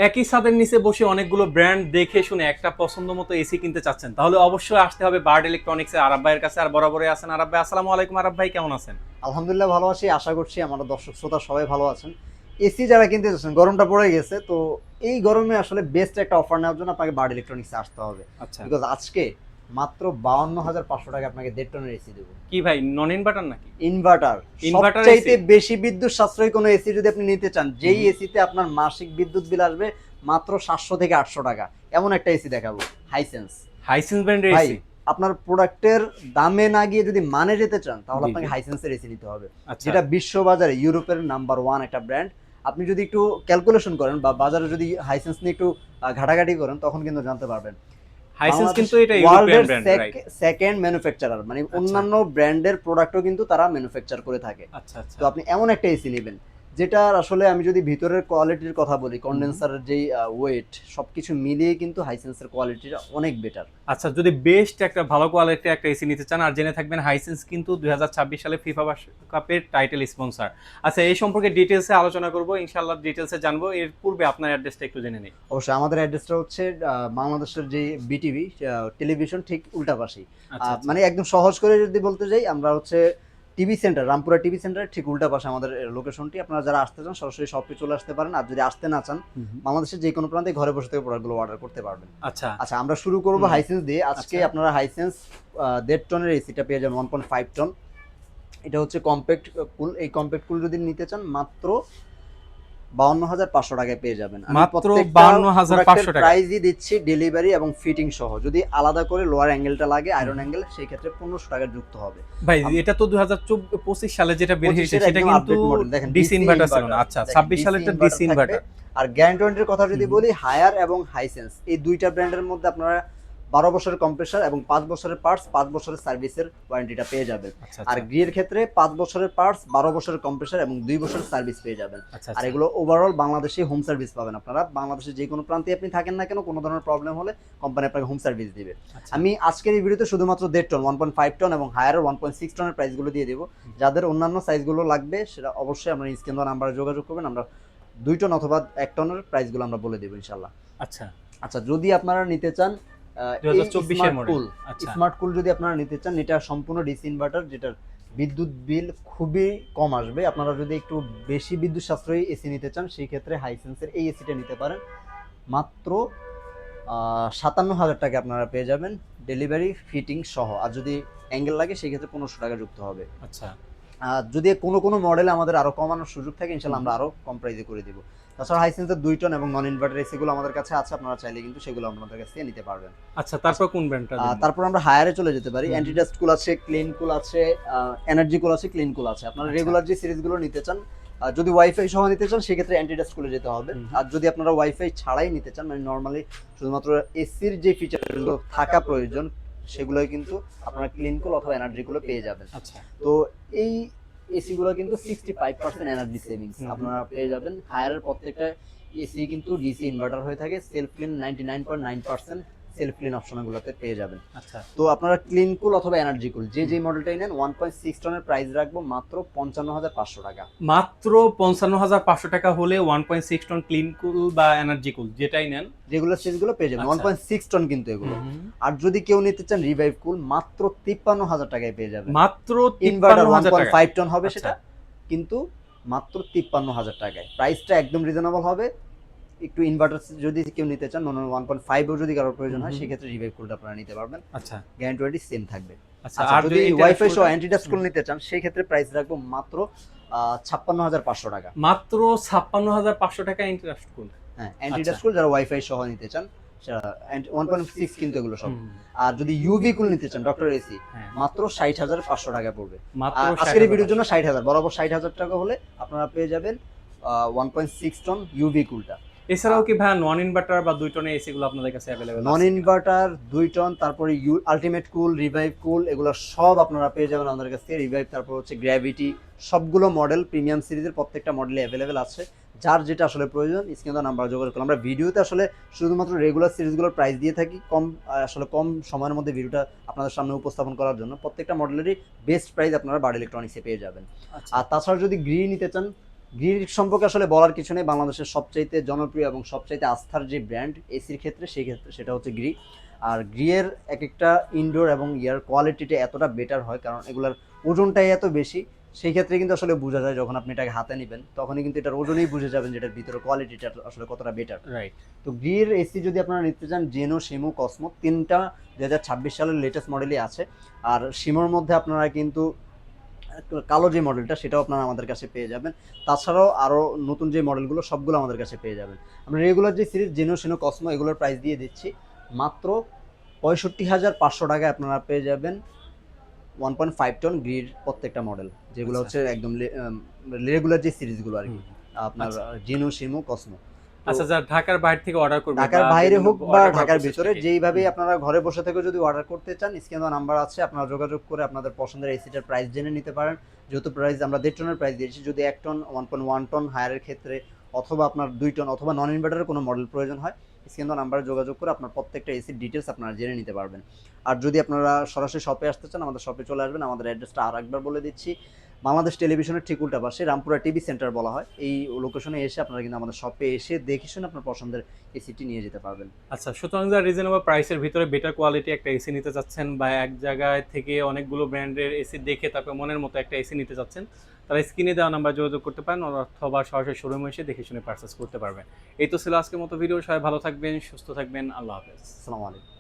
একই ছাদের নিচে বসে অনেকগুলো ব্র্যান্ড দেখে শুনে একটা পছন্দ মতো এসি কিনতে চাচ্ছেন, তাহলে অবশ্যই আসতে হবে বার্ড ইলেকট্রনিক্সের আরাব ভাইয়ের কাছে। আর বরাবরই আছেন আরাব ভাই। আসসালামু আলাইকুম আরাব ভাই, কেমন আছেন? আলহামদুলিল্লাহ ভালো আছি। আশা করছি আমার দর্শক শ্রোতা সবাই ভালো আছেন। এসি যারা কিনতে চাচ্ছেন, গরমটা পড়ে গেছে তো এই গরমে আসলে বেস্ট একটা অফার নেওয়ার জন্য আপনাকে বার্ড ইলেকট্রনিক্সে আসতে হবে। আচ্ছা। বিকজ আজকে মাত্র 52,500 টাকা আপনাকে 1.5 টনের এসি দেবো। কি ভাই, নন ইনভার্টার নাকি? ইনভার্টার, ইনভার্টার সবচাইতে এসি? বেশি বিদ্যুৎ সাশ্রয়ী কোনো এসি যদি আপনি নিতে চান, যেই এসিতে আপনার মাসিক বিদ্যুৎ বিল আসবে মাত্র 700 থেকে 800 টাকা, এমন একটা এসি দেখাবো। হাইসেন্স। হাইসেন্স ব্র্যান্ডের ভাই, এসি? আপনার প্রোডাক্টের দামে না গিয়ে যদি মানে যেতে চান তাহলে জি জি। আপনাকে হাইসেন্সের এসি নিতে হবে, আচ্ছা। যেটা বিশ্ববাজারে ইউরোপের নাম্বার ওয়ান একটা ব্র্যান্ড। আপনি যদি একটু ক্যালকুলেশন করেন বা বাজারে যদি হাইসেন্স নিয়ে একটু ঘাটাঘাটি করেন তখন কিন্তু জানতে পারবেন। হাইসেন্স বাংলাদেশ কিন্তু এটা ইউরোপিয়ান ওয়ার্ল্ডের ব্র্যান্ড, রাইট? সেকেন্ড ম্যানুফ্যাকচারার, মানে আচ্ছা অন্যান্য ব্র্যান্ডের প্রোডাক্টও কিন্তু তারা ম্যানুফ্যাকচার করে থাকে। আচ্ছা। আচ্ছা। তো আপনি এমন একটা এসি নেবেন যেটার আসলে আমি যদি ভিতরের কোয়ালিটির কথা বলি, কন্ডেন্সারের যেই ওয়েট সবকিছু মিলিয়ে কিন্তু হাইসেন্সের কোয়ালিটিটা অনেক বেটার। আচ্ছা, যদি বেস্ট একটা ভালো কোয়ালিটির একটা এসি নিতে চান, আর জেনে থাকবেন হাইসেন্স কিন্তু 2026 সালে ফিফা কাপের টাইটেল স্পন্সর। আচ্ছা, এই সম্পর্কে ডিটেলসে আলোচনা করব ইনশাআল্লাহ, ডিটেলসে জানবো। এর পূর্বে আপনার অ্যাড্রেসটা একটু জেনে নিই। অবশ্যই আমাদের অ্যাড্রেসটা হচ্ছে বাংলাদেশের যে বিটিভি টেলিভিশন ঠিক উল্টা পাশেই। আচ্ছা আচ্ছা। মানে একদম সহজ করে যদি বলতে যাই, আমরা হচ্ছে টিভি সেন্টার, রামপুরা টিভি সেন্টারের ঠিক উল্টা পাশে আমাদের লোকেশনটি। আপনারা যারা আসতে চান সরাসরি শপে চলে আসতে পারেন, আর যদি আসতে না চান বাংলাদেশের যে কোনো প্রান্তে ঘরে বসে থেকে প্রোডাক্টগুলো অর্ডার করতে পারবেন। আচ্ছা। আচ্ছা, আমরা শুরু করব হুম। হাইসেন্স দিয়ে। আজকে আচ্ছা। আপনারা হাইসেন্স 1.5 টনের এসিটা পেয়ে যাবেন 1.5 টন। এটা হচ্ছে কম্প্যাক্ট কুল। এই কম্প্যাক্ট কুল যদি নিতে চান মাত্র 52,500 টাকায় পেয়ে যাবেন। আমি মাত্র প্রত্যেকটা 52,500 প্রোডাক্টের টাকা? প্রাইসই দিচ্ছি ডেলিভারি এবং ফিটিং সহ। যদি আলাদা করে লোয়ার অ্যাঙ্গেলটা লাগে, আয়রন অ্যাঙ্গেল, সেই ক্ষেত্রে 1500 টাকা যুক্ত হবে। ভাই, এটা তো 2025 সালে যেটা বের 25 হয়েছে এর সেটা একদম কিন্তু আপডেট মডেল দেখেন, ডিসি ডিসি ইনভার্টার ছিল না। ইনভার্টার। আচ্ছা, দেখেন 26 ডিসি সালেরটা ডিসি ইনভার্টার থাকবে। ইনভার্টার। আর গ্যারান্টি ওয়ারেন্টির কথা যদি বলি, হায়ার এবং হাইসেন্স এই দুইটা ব্র্যান্ডের মধ্যে আপনারা 12 বছরের কম্প্রেসার এবং 5 বছরের পার্টস, 5 বছরের সার্ভিসের ওয়ারেন্টিটা পেয়ে যাবেন। আচ্ছা আর আচ্ছা। গ্রিয়ের ক্ষেত্রে 5 বছরের পার্টস, 12 বছরের কম্প্রেসার এবং 2 বছরের সার্ভিস পেয়ে যাবেন। আচ্ছা আর আচ্ছা। এগুলো ওভারঅল বাংলাদেশে হোম সার্ভিস পাবেন। আপনারা বাংলাদেশের যে কোনো প্রান্তে আপনি থাকেন না কেন, কোনো ধরনের প্রবলেম হলে কোম্পানি আপনাকে হোম সার্ভিস দিবে। আচ্ছা। আমি আজকের এই ভিডিওতে শুধুমাত্র 1.5 টন, 1.5 টন এবং হায়ারের 1.6 টনের প্রাইসগুলো দিয়ে দেবো। যাদের অন্যান্য সাইজগুলো লাগবে সেটা অবশ্যই আমরা স্ক্রিন দেওয়া নাম্বারে যোগাযোগ করবেন। আমরা 2 টন অথবা 1 টনের প্রাইসগুলো আমরা বলে দেবো ইনশাল্লাহ। আচ্ছা। আচ্ছা, যদি আপনারা নিতে চান এই 2024 এর স্মার্ট মডেল। কুল, আচ্ছা। স্মার্ট কুল যদি আপনারা নিতে চান, এটা সম্পূর্ণ ডিসি ইনভার্টার, যেটার বিদ্যুৎ বিল খুবই কম আসবে। আপনারা যদি একটু বেশি বিদ্যুৎ সাশ্রয়ী এসি নিতে চান সেই ক্ষেত্রে হাইসেন্সের এই এসিটা নিতে পারেন। মাত্র 57,000 টাকা আপনারা পেয়ে যাবেন ডেলিভারি ফিটিং সহ। আর যদি অ্যাঙ্গেল লাগে সেই ক্ষেত্রে 1500 টাকা যুক্ত হবে। আচ্ছা। যদি কোনো কোনো মডেলে আমাদের আরো কমানোর সুযোগ থাকে ইনশাল্লাহ আমরা আরো কম প্রাইসে করে দিব। তাছাড়া হাইসেন্সের 2 টন এবং নন ইনভার্টার এসিগুলো আমাদের কাছে আছে, আপনারা চাইলে কিন্তু সেগুলো আমাদের কাছ থেকে নিতে পারবেন। আচ্ছা, তারপর কোন ব্র্যান্ডটা জানবো? তারপর আমরা হায়ারে চলে যেতে পারি। হুম। অ্যান্টিডাস্ট কুল আছে, ক্লিন কুল আছে, এনার্জি কুল আছে, ক্লিন কুল আছে। আপনারা আচ্ছা। রেগুলার যে সিরিজগুলো নিতে চান, যদি ওয়াইফাই সহ নিতে চান সেক্ষেত্রে অ্যান্টিডাস্ট কুলে যেতে হবে। আর যদি আপনারা ওয়াইফাই ছাড়াই নিতে চান, মানে নর্মালি শুধুমাত্র এসির যে ফিচারগুলো থাকা প্রয়োজন সেগুলোই কিন্তু আপনারা ক্লিন কুল অথবা এনার্জি কুলে পেয়ে যাবেন। আচ্ছা। তো এই এসি গুলো কিন্তু 65% এনার্জি সেভিংস আপনারা পেয়ে যাবেন। হায়ারের প্রত্যেকটা এসি কিন্তু ডিসি ইনভার্টার হয়ে থাকে। সেলফ ক্লিন 99.9% সেলফ ক্লিন অপশনগুলোতে পেয়ে যাবেন। আচ্ছা। তো আপনারা ক্লিন কুল অথবা এনার্জি কুল যে মডেলটাই নেন, 1.6 টনের প্রাইস রাখবো মাত্র 55,500 টাকা। মাত্র 55,500 টাকা হলে 1.6 টন ক্লিন কুল বা এনার্জি কুল যেটাই নেন। রেগুলার সিরিজগুলো পেয়ে যাবেন। আচ্ছা। 1.6 টন কিন্তু এগুলো। হুম। আর যদি কেউ নিতে চান রিভাইভ কুল, মাত্র 53,000 টাকায় পেয়ে যাবেন। মাত্র ইনভার্টার 53,000 টাকা? 1.5 টন হবে আচ্ছা। সেটা, কিন্তু মাত্র 53,000 টাকায়। প্রাইসটা একদম রিজনেবল হবে। একটু ইনভার্টার যদি কেউ নিতে চান, 1.5 ও যদি কারোর প্রয়োজন হয় সেক্ষেত্রে রিভাইভ কুলটা আপনারা নিতে পারবেন। আচ্ছা। গ্যারান্টি ওয়ারেন্টি সেম থাকবে। আচ্ছা, আচ্ছা, আর যদি এটা ওয়াইফাই সহ ফুলটা? অ্যান্টিডাস্ট কুল নিতে চান সেই ক্ষেত্রে প্রাইস রাখবো মাত্র 56,500 টাকা। মাত্র 56,500 টাকা ইন্টারেস্ট কুল? হ্যাঁ, আচ্ছা। অ্যান্টিডাস্ট কুল যারা ওয়াইফাই সহ নিতে চান সেটা 1.6 কিন্তু এগুলো সব। হুম। আর যদি ইউভি কুল নিতে চান ডক্টর এসি, হ্যাঁ। মাত্র 60,500 টাকা পড়বে। মাত্র আজকের এই ভিডিওর 60,000। জন্য 60,000, বরাবর 60,000 টাকা হলে আপনারা পেয়ে যাবেন 1.6 টন ইউভি কুলটা। এছাড়াও কি ভাই নন ইনভার্টার বা 2 টনের এসি গুলো আপনাদের কাছে अवेलेबल নন আছে? ইনভার্টার 2 টন, তারপরে আলটিমেট কুল, রিভাইভ কুল, এগুলো সব আপনারা পেয়ে যাবেন আমাদের কাছ থেকে। রিভাইভ, তারপর হচ্ছে গ্র্যাভিটি, সবগুলো মডেল প্রিমিয়াম সিরিজের প্রত্যেকটা মডেলে অ্যাভেলেবেল আছে। যার যেটা আসলে প্রয়োজন স্ক্রিনে নাম্বার যোগাযোগ করুন। আমরা ভিডিওতে আসলে শুধুমাত্র রেগুলার সিরিজগুলোর প্রাইস দিয়ে থাকি, আসলে কম সময়ের মধ্যে ভিডিওটা আপনাদের সামনে উপস্থাপন করার জন্য। প্রত্যেকটা মডেলেরই বেস্ট প্রাইস আপনারা বার্ড ইলেকট্রনিক্সে পেয়ে যাবেন। আচ্ছা। আর তাছাড়া যদি গ্রি নিতে চান, গ্রির সম্পর্কে আসলে বলার কিছু নেই, বাংলাদেশের সবচাইতে জনপ্রিয় এবং সবচাইতে আস্থার যে ব্র্যান্ড এসির ক্ষেত্রে, সেই ক্ষেত্রে সেটা হচ্ছে গ্রি। আর গ্রিয়ের এক একটা ইনডোর এবং ইয়ার কোয়ালিটিটা এতটা বেটার হয়, কারণ এগুলোর ওজনটাই এত বেশি, সেই ক্ষেত্রে কিন্তু আসলে বোঝা যায় যখন আপনি এটাকে হাতে নেবেন, তখনই কিন্তু এটার ওজনেই বুঝে যাবেন যে এটার ভিতরে কোয়ালিটিটা আসলে কতটা বেটার। রাইট। তো গ্রিয়ের এসি যদি আপনারা নিতে চান, জেনো, শিমু, কসমো, তিনটা 2026 সালের লেটেস্ট মডেলই আছে। আর শিমোর মধ্যে আপনারা কিন্তু কালো যে মডেলটা সেটাও আপনারা আমাদের কাছে পেয়ে যাবেন। তাছাড়াও আরও নতুন যে মডেলগুলো সবগুলো আমাদের কাছে পেয়ে যাবেন। আমরা রেগুলার যে সিরিজ জেনো, শিনো, কসমো এগুলোর প্রাইস দিয়ে দিচ্ছি মাত্র 65,500 টাকায়। আপনারা পেয়ে যাবেন 1.5 টন গ্রিড প্রত্যেকটা মডেল, যেগুলো আচ্ছা। হচ্ছে একদম রেগুলার যে সিরিজগুলো আর কি, হুম। আপনার আচ্ছা। জিনো, শিমু, কসমো। আচ্ছা, যারা ঢাকার বাইরে থেকে অর্ডার করবে ঢাকার বা বাইরে বিভিন্ন হোক বা অর্ডার করার ঢাকার প্রসেসটা ভিতরে, কি? যেইভাবেই হুম। আপনারা ঘরে বসে থেকে যদি অর্ডার করতে চান, স্ক্রিনে দেওয়া নাম্বার আছে, আপনারা যোগাযোগ করে আপনাদের পছন্দের এসিটার প্রাইস জেনে নিতে পারেন। যেহেতু প্রাইস আমরা 1.5 টনের প্রাইস দিয়েছি, যদি 1 টন, 1.1 টন হায়ারের ক্ষেত্রে, অথবা আপনার 2 টন অথবা নন ইনভার্টারের কোনো মডেল প্রয়োজন হয়, স্ক্রিনে দেওয়া নাম্বারে যোগাযোগ করে আপনার প্রত্যেকটা এসির ডিটেলস আপনারা জেনে নিতে পারবেন। আর যদি আপনারা সরাসরি শপে আসতে চান, আমাদের শপে চলে আসবেন। আমাদের অ্যাড্রেসটা আর একবার বলে দিচ্ছি, বাংলাদেশ টেলিভিশনের ঠিক উল্টা পাশে রামপুরা টিভি সেন্টার বলা হয়। এই লোকেশনে এসে আপনারা কিন্তু আমাদের শপে এসে দেখে শুনে আপনার পছন্দের এসিটি নিয়ে যেতে পারবেন। আচ্ছা, সুতরাং যারা রিজনেবল প্রাইসের ভিতরে বেটার কোয়ালিটি একটা এসি নিতে চাচ্ছেন, বা এক জায়গায় থেকে অনেকগুলো ব্র্যান্ডের এসি দেখে তারপর মনের মতো একটা এসি নিতে চাচ্ছেন, তারা স্ক্রিনে দেওয়া নাম্বার যোগাযোগ করতে পারেন, অথবা সরাসরি শোরুমে এসে দেখে শুনে পারচেস করতে পারবেন। এই তো ছিল আজকের মতো ভিডিও। সবাই ভালো থাকবেন, সুস্থ থাকবেন, আল্লাহ হাফেজ। আসসালামু আলাইকুম।